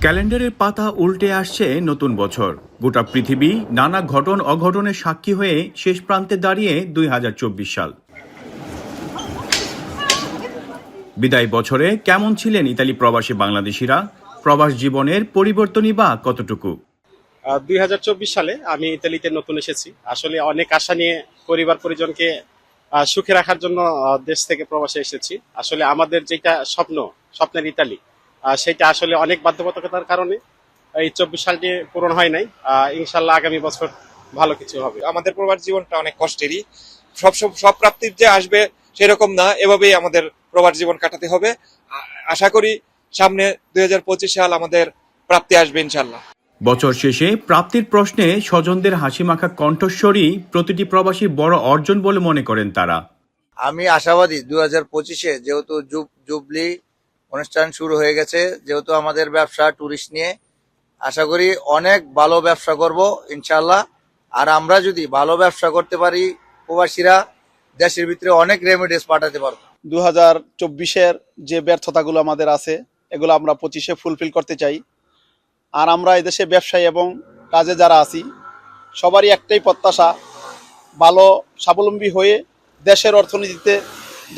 ক্যালেন্ডারের পাতা উল্টে আসছে নতুন বছর। গোটা পৃথিবী নানা ঘটন অঘটনের সাক্ষী হয়ে শেষ প্রান্তে দাঁড়িয়ে ২০২৪ সাল। বিদায় বছরে কেমন ছিলেন ইতালি প্রবাসী বাংলাদেশিরা? প্রবাস জীবনের পরিবর্তনই বা কতটুকু? ২০২৪ সালে আমি ইতালিতে নতুন এসেছি। আসলে অনেক আশা নিয়ে পরিবার পরিজনকে সুখে রাখার জন্য দেশ থেকে প্রবাসে এসেছি। আসলে আমাদের যেটা স্বপ্নের ইতালি, সেটা আসলে অনেক বাধ্যবাধকতার কারণে এই ২৪ সালটি পূরণ হয় নাই। ইনশাল্লাহ আগামী বছর ভালো কিছু হবে। আমাদের প্রবাস জীবনটা অনেক কষ্টেরই। সব প্রাপ্তির যে আসবে সেরকম না, এভাবেই আমাদের প্রবাস জীবন কাটাতে হবে। আশা করি সামনে ২০২৫ সাল আমাদের প্রাপ্তি আসবে ইনশাল্লাহ। বছর শেষে প্রাপ্তির প্রশ্নে স্বজনদের হাসিমাখা কণ্ঠস্বরই প্রতিটি প্রবাসীর বড় অর্জন বলে মনে করেন তারা। আমি আশাবাদী ২০২৫-এ যেহেতু জুবলি অনুষ্ঠান শুরু হয়ে গেছে, যেহেতু আমাদের ব্যবসা ট্যুরিস্ট নিয়ে, আশা করি অনেক ভালো ব্যবসা করব ইনশাল্লাহ। আর আমরা যদি ভালো ব্যবসা করতে পারি, প্রবাসীরা দেশের ভিতরে অনেক রেমিডেন্স পাঠাতে পারবো। ২০২৪-এর যে ব্যর্থতাগুলো আমাদের আছে, এগুলো আমরা ২৫-এ ফুলফিল করতে চাই। আর আমরা এদেশে ব্যবসায়ী এবং কাজে যারা আছি, সবারই একটাই প্রত্যাশা, ভালো স্বাবলম্বী হয়ে দেশের অর্থনীতিতে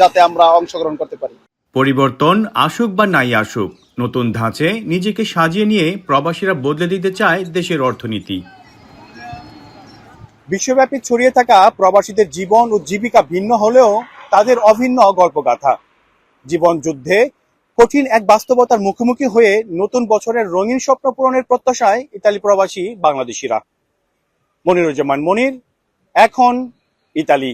যাতে আমরা অংশগ্রহণ করতে পারি। পরিবর্তন আসুক বা নাই আসুক, নতুন ধাঁচে নিজেকে সাজিয়ে নিয়ে প্রবাসীরা বদলে দিতে চায় দেশের অর্থনীতি। বিশ্বব্যাপী ছড়িয়ে থাকা প্রবাসীদের জীবন ও জীবিকা ভিন্ন হলেও তাদের অভিন্ন গল্পগাথা। জীবন যুদ্ধে কঠিন এক বাস্তবতার মুখোমুখি হয়ে নতুন বছরের রঙিন স্বপ্ন পূরণের প্রত্যাশায় ইতালি প্রবাসী বাংলাদেশিরা। মনিরুজ্জামান মনির, এখন ইতালি।